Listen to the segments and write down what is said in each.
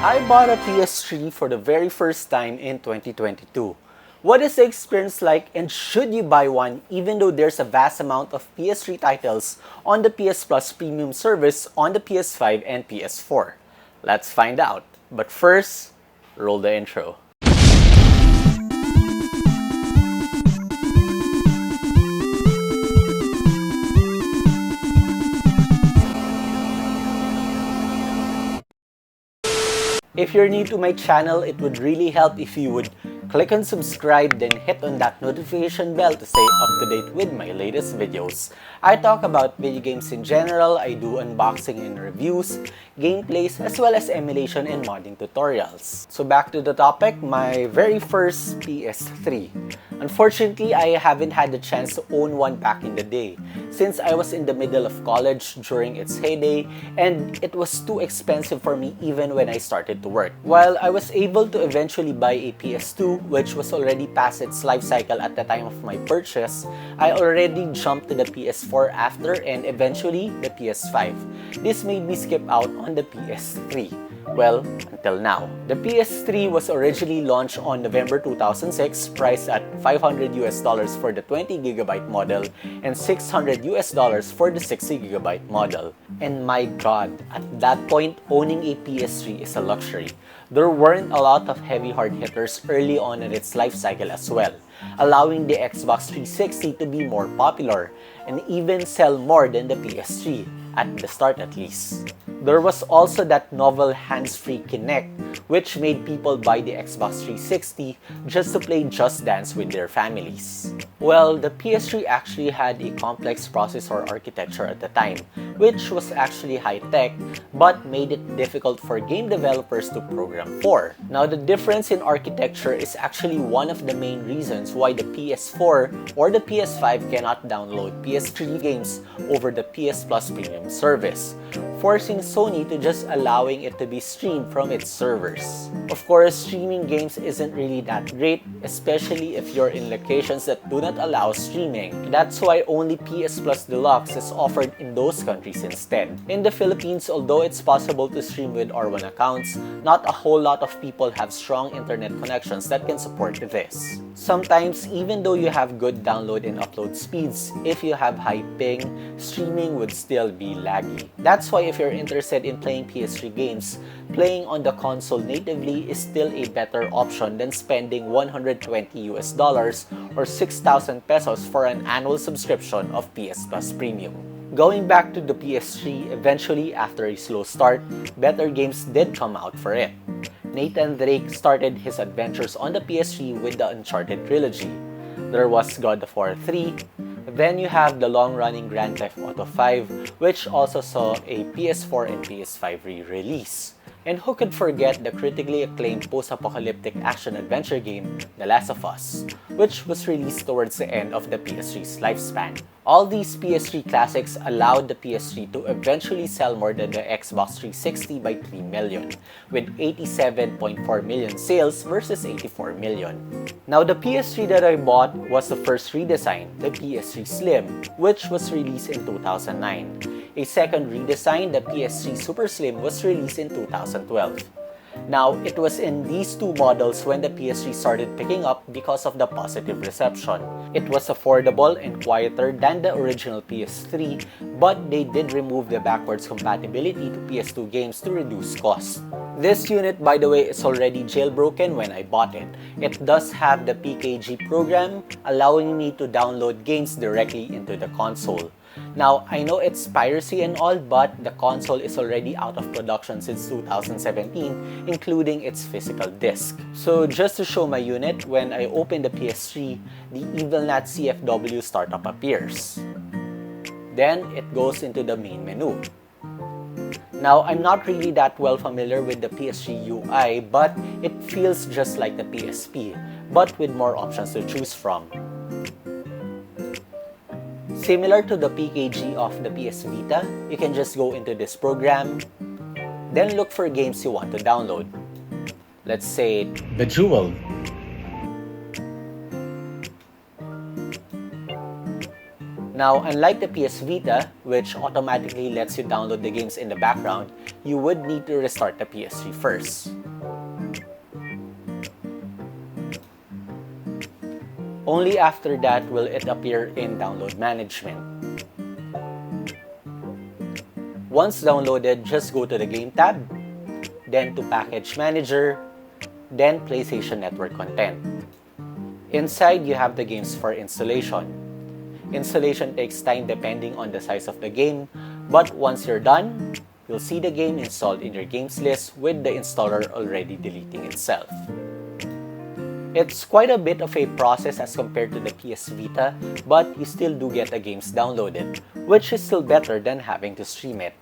I bought a PS3 for the very first time in 2022. What is the experience like, and should you buy one even though there's a vast amount of PS3 titles on the PS Plus premium service on the PS5 and PS4? Let's find out. But first, roll the intro. If you're new to my channel, it would really help if you would click on subscribe, then hit on that notification bell to stay up to date with my latest videos. I talk about video games in general, I do unboxing and reviews, gameplays, as well as emulation and modding tutorials. So back to the topic, my very first PS3. Unfortunately, I haven't had the chance to own one back in the day, since I was in the middle of college during its heyday, and it was too expensive for me even when I started to work. While I was able to eventually buy a PS2, which was already past its life cycle at the time of my purchase, I already jumped to the PS4 after and eventually the PS5. This made me skip out on the PS3. Well, until now. The PS3 was originally launched on November 2006, priced at $500 for the 20GB model and $600 for the 60GB model. And my god, at that point, owning a PS3 is a luxury. There weren't a lot of heavy hard hitters early on in its life cycle as well, allowing the Xbox 360 to be more popular and even sell more than the PS3, at the start at least. There was also that novel hands-free Kinect, which made people buy the Xbox 360 just to play Just Dance with their families. Well, the PS3 actually had a complex processor architecture at the time, which was actually high-tech, but made it difficult for game developers to program for. Now, the difference in architecture is actually one of the main reasons why the PS4 or the PS5 cannot download PS3 games over the PS Plus premium service, forcing Sony to just allowing it to be streamed from its servers. Of course, streaming games isn't really that great, especially if you're in locations that do not allow streaming. That's why only PS Plus Deluxe is offered in those countries instead. In the Philippines, although it's possible to stream with R1 accounts, not a whole lot of people have strong internet connections that can support this. Sometimes, even though you have good download and upload speeds, if you have high ping, streaming would still be laggy. That's why if you're interested in playing PS3 games, playing on the console natively is still a better option than spending $120 or 6,000 pesos for an annual subscription of PS Plus Premium. Going back to the PS3, eventually after a slow start, better games did come out for it. Nathan Drake started his adventures on the PS3 with the Uncharted trilogy. There was God of War 3, then you have the long-running Grand Theft Auto 5, which also saw a PS4 and PS5 re-release. And who could forget the critically acclaimed post-apocalyptic action-adventure game, The Last of Us, which was released towards the end of the PS3's lifespan. All these PS3 classics allowed the PS3 to eventually sell more than the Xbox 360 by 3 million, with 87.4 million sales versus 84 million. Now, the PS3 that I bought was the first redesign, the PS3 Slim, which was released in 2009. A second redesign, the PS3 Super Slim, was released in 2012. Now, it was in these two models when the PS3 started picking up because of the positive reception. It was affordable and quieter than the original PS3, but they did remove the backwards compatibility to PS2 games to reduce cost. This unit, by the way, is already jailbroken when I bought it. It does have the PKG program, allowing me to download games directly into the console. Now, I know it's piracy and all, but the console is already out of production since 2017, including its physical disc. So just to show my unit, when I open the PS3, the EvilNat CFW startup appears. Then, it goes into the main menu. Now, I'm not really that well familiar with the PS3 UI, but it feels just like the PSP, but with more options to choose from. Similar to the PKG of the PS Vita, you can just go into this program, then look for games you want to download. Let's say, The Jewel. Now, unlike the PS Vita, which automatically lets you download the games in the background, you would need to restart the PS3 first. Only after that will it appear in download management. Once downloaded, just go to the Game tab, then to Package Manager, then PlayStation Network Content. Inside, you have the games for installation. Installation takes time depending on the size of the game, but once you're done, you'll see the game installed in your games list with the installer already deleting itself. It's quite a bit of a process as compared to the PS Vita, but you still do get the games downloaded, which is still better than having to stream it.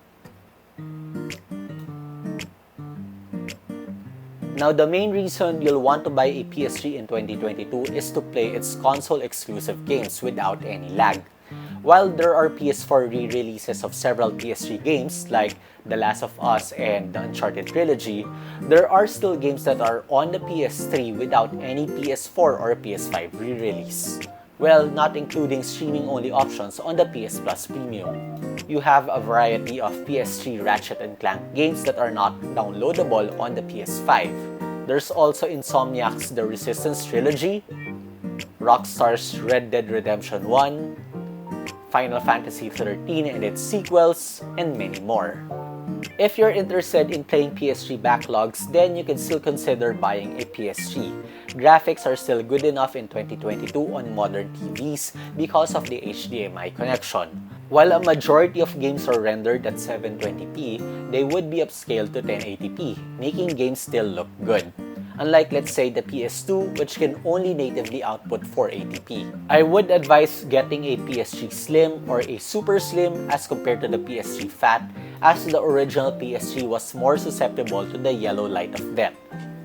Now, the main reason you'll want to buy a PS3 in 2022 is to play its console-exclusive games without any lag. While there are PS4 re-releases of several PS3 games like The Last of Us and the Uncharted trilogy, there are still games that are on the PS3 without any PS4 or PS5 re-release. Well, not including streaming-only options on the PS Plus Premium. You have a variety of PS3 Ratchet & Clank games that are not downloadable on the PS5. There's also Insomniac's The Resistance trilogy, Rockstar's Red Dead Redemption 1, Final Fantasy XIII and its sequels, and many more. If you're interested in playing PS3 backlogs, then you can still consider buying a PS3. Graphics are still good enough in 2022 on modern TVs because of the HDMI connection. While a majority of games are rendered at 720p, they would be upscaled to 1080p, making games still look good. Unlike, let's say, the PS2, which can only natively output 480p. I would advise getting a PS3 Slim or a Super Slim as compared to the PS3 Fat, as the original PS3 was more susceptible to the yellow light of death.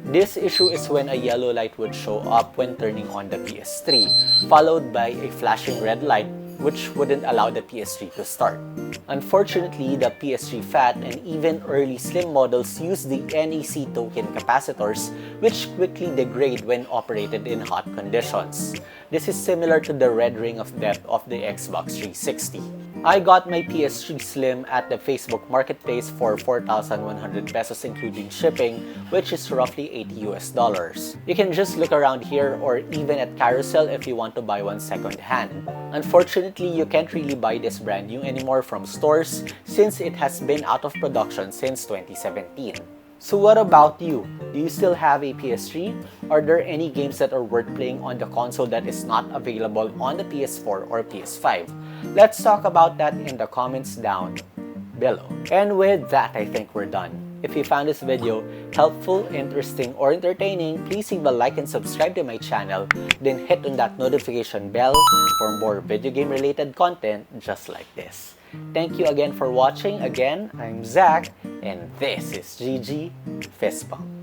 This issue is when a yellow light would show up when turning on the PS3, followed by a flashing red light which wouldn't allow the PS3 to start. Unfortunately, the PS3 Fat and even early Slim models use the NEC token capacitors, which quickly degrade when operated in hot conditions. This is similar to the red ring of death of the Xbox 360. I got my PS3 Slim at the Facebook Marketplace for 4,100 pesos including shipping, which is roughly $80 US. You can just look around here or even at Carousel if you want to buy one second-hand. Unfortunately, you can't really buy this brand new anymore from stores since it has been out of production since 2017. So what about you? Do you still have a PS3? Are there any games that are worth playing on the console that is not available on the PS4 or PS5? Let's talk about that in the comments down below. And with that, I think we're done. If you found this video helpful, interesting, or entertaining, please leave a like and subscribe to my channel, then hit on that notification bell for more video game related content just like this. Thank you again for watching. Again, I'm Zach, and this is GG Fist Bump.